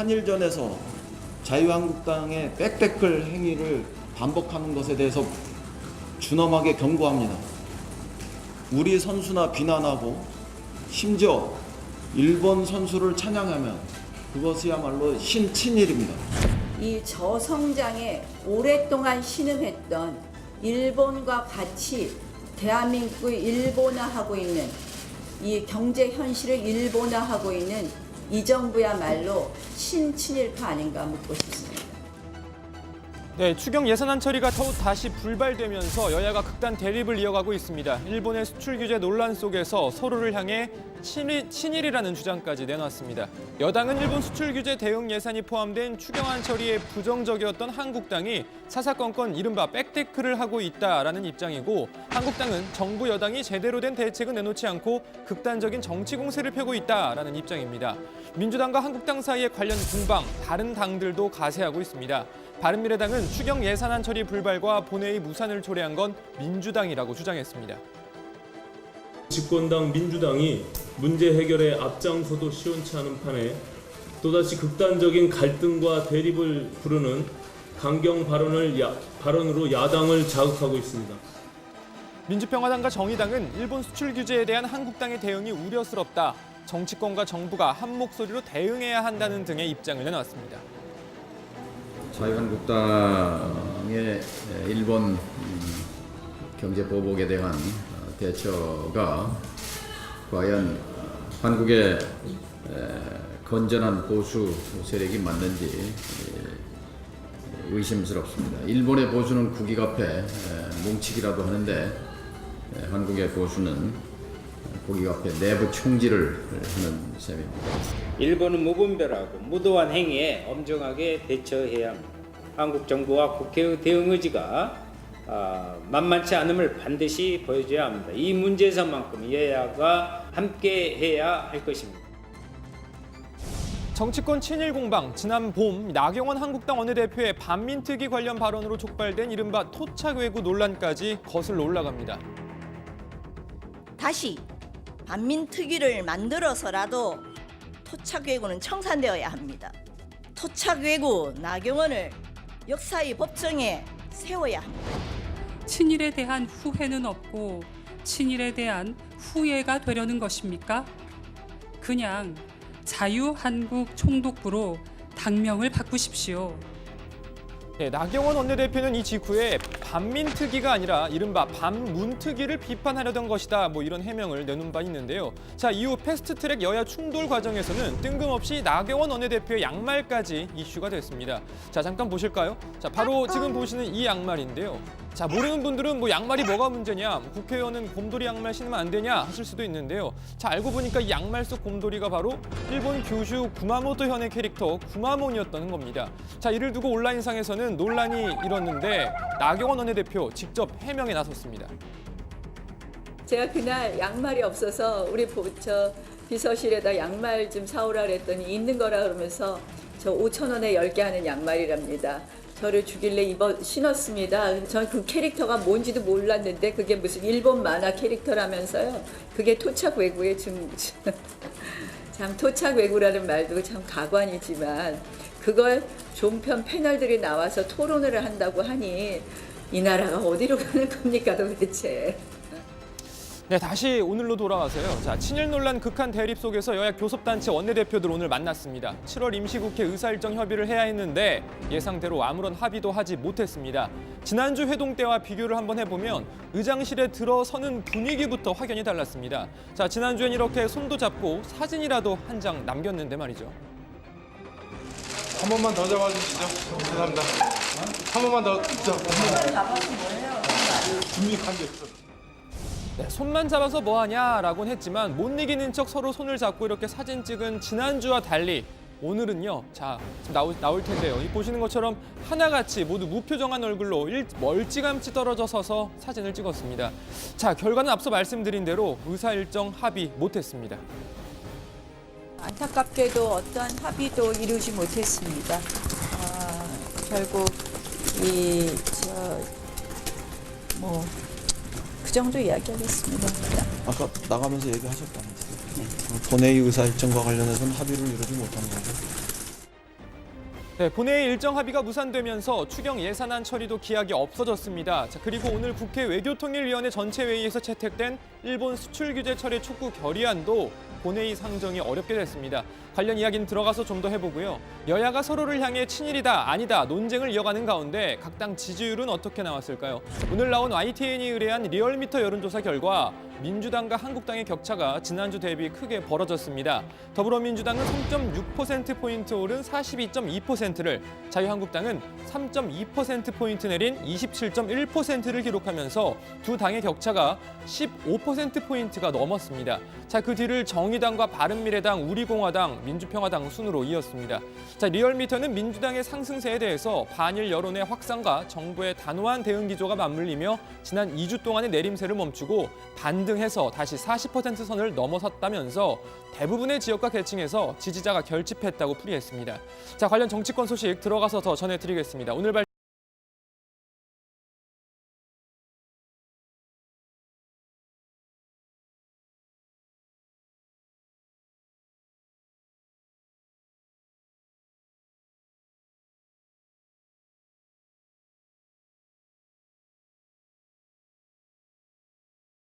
한일전에서 자유한국당의 백태클 행위를 반복하는 것에 대해서 준엄하게 경고합니다. 우리 선수나 비난하고 심지어 일본 선수를 찬양하면 그것이야말로 신친일입니다. 이 저성장에 오랫동안 신음했던 일본과 같이 대한민국을 일본화하고 있는 이 경제 현실을 일본화하고 있는 이 정부야말로 신친일파 아닌가 묻고 싶습니다. 네, 추경 예산안 처리가 다시 불발되면서 여야가 극단 대립을 이어가고 있습니다. 일본의 수출 규제 논란 속에서 서로를 향해 친일이라는 주장까지 내놨습니다. 여당은 일본 수출 규제 대응 예산이 포함된 추경안 처리에 부정적이었던 한국당이 사사건건 이른바 백태클을 하고 있다라는 입장이고, 한국당은 정부 여당이 제대로 된 대책은 내놓지 않고 극단적인 정치 공세를 펴고 있다라는 입장입니다. 민주당과 한국당 사이의 관련 공방, 다른 당들도 가세하고 있습니다. 바른미래당은 추경 예산안 처리 불발과 본회의 무산을 초래한 건 민주당이라고 주장했습니다. 집권당 민주당이 문제 해결에 앞장서도 시원치 않은 판에 또다시 극단적인 갈등과 대립을 부르는 강경 발언으로 야당을 자극하고 있습니다. 민주평화당과 정의당은 일본 수출 규제에 대한 한국당의 대응이 우려스럽다, 정치권과 정부가 한 목소리로 대응해야 한다는 등의 입장을 내놨습니다. 자유한국당의 일본 경제 보복에 대한 대처가 과연 한국의 건전한 보수 세력이 맞는지 의심스럽습니다. 일본의 보수는 국익 앞에 뭉치기라도 하는데 한국의 보수는 국익 앞에 내부 총질을 하는 셈입니다. 일본은 무분별하고 무도한 행위에 엄정하게 대처해야 합니다. 한국 정부와 국회의 대응 의지가 만만치 않음을 반드시 보여줘야 합니다. 이 문제에서만큼 여야가 함께해야 할 것입니다. 정치권 친일 공방, 지난 봄 나경원 한국당 원내대표의 반민특위 관련 발언으로 촉발된 이른바 토착외구 논란까지 거슬러 올라갑니다. 다시 반민특위를 만들어서라도 토착외구는 청산되어야 합니다. 토착외구 나경원을 역사의 법정에 세워야 합니다. 친일에 대한 후회는 없고 친일에 대한 후예가 되려는 것입니까? 그냥 자유한국 총독부로 당명을 바꾸십시오. 네, 나경원 원내대표는 이 직후에 반민특위가 아니라 이른바 반문특위를 비판하려던 것이다, 이런 해명을 내놓은 바 있는데요. 자, 이후 패스트트랙 여야 충돌 과정에서는 뜬금없이 나경원 원내대표의 양말까지 이슈가 됐습니다. 자, 잠깐 보실까요? 자, 바로 지금 보시는 이 양말인데요. 자, 모르는 분들은 양말이 뭐가 문제냐, 국회의원은 곰돌이 양말 신으면 안 되냐 하실 수도 있는데요. 자, 알고 보니까 이 양말 속 곰돌이가 바로 일본 규슈 구마모토 현의 캐릭터 구마몬이었다는 겁니다. 자, 이를 두고 온라인상에서는 논란이 일었는데 나경원 원내대표 직접 해명에 나섰습니다. 제가 그날 양말이 없어서 우리 비서실에다 양말 좀 사오라 그랬더니 있는 거라 그러면서 저 5,000원에 10개 하는 양말이랍니다. 저를 주길래 신었습니다. 전 그 캐릭터가 뭔지도 몰랐는데 그게 무슨 일본 만화 캐릭터라면서요. 그게 토착외구의 참 토착외구라는 말도 참 가관이지만 그걸 종편 패널들이 나와서 토론을 한다고 하니 이 나라가 어디로 가는 겁니까 도대체. 네, 다시 오늘로 돌아와서요. 자, 친일 논란 극한 대립 속에서 여야 교섭단체 원내대표들 오늘 만났습니다. 7월 임시국회 의사일정 협의를 해야 했는데 예상대로 아무런 합의도 하지 못했습니다. 지난주 회동 때와 비교를 한번 해보면 의장실에 들어서는 분위기부터 확연히 달랐습니다. 자, 지난주엔 이렇게 손도 잡고 사진이라도 한 장 남겼는데 말이죠. 한 번만 더 잡아주시죠. 죄송합니다. 한 번만 더. 잡아서 뭐예요? 준비한 게 없어. 네, 손만 잡아서 뭐하냐라고는 했지만 못 이기는 척 서로 손을 잡고 이렇게 사진 찍은 지난주와 달리 오늘은요. 자, 지금 나올 텐데요. 이 보시는 것처럼 하나같이 모두 무표정한 얼굴로 멀찌감치 떨어져 서서 사진을 찍었습니다. 자, 결과는 앞서 말씀드린 대로 의사 일정 합의 못했습니다. 안타깝게도 어떠한 합의도 이루지 못했습니다. 결국 그 정도 이야기하겠습니다. 아까 나가면서 얘기하셨다면서요. 본회의 의사 일정과 관련해서는 합의를 이루지 못한 거죠. 네, 본회의 일정 합의가 무산되면서 추경 예산안 처리도 기약이 없어졌습니다. 자, 그리고 오늘 국회 외교통일위원회 전체 회의에서 채택된 일본 수출 규제 처리 촉구 결의안도 본회의 상정이 어렵게 됐습니다. 관련 이야기는 들어가서 좀 더 해보고요. 여야가 서로를 향해 친일이다 아니다 논쟁을 이어가는 가운데 각 당 지지율은 어떻게 나왔을까요? 오늘 나온 YTN이 의뢰한 리얼미터 여론조사 결과 민주당과 한국당의 격차가 지난주 대비 크게 벌어졌습니다. 더불어민주당은 3.6%포인트 오른 42.2%를, 자유한국당은 3.2%포인트 내린 27.1%를 기록하면서 두 당의 격차가 15%포인트가 넘었습니다. 자, 그 뒤를 정의당과 바른미래당, 우리공화당, 민주평화당 순으로 이었습니다. 자, 리얼미터는 민주당의 상승세에 대해서 반일 여론의 확산과 정부의 단호한 대응 기조가 맞물리며 지난 2주 동안의 내림세를 멈추고 반등해서 다시 40% 선을 넘어섰다면서 대부분의 지역과 계층에서 지지자가 결집했다고 풀이했습니다. 자, 관련 정치권 소식 들어가서 더 전해드리겠습니다. 오늘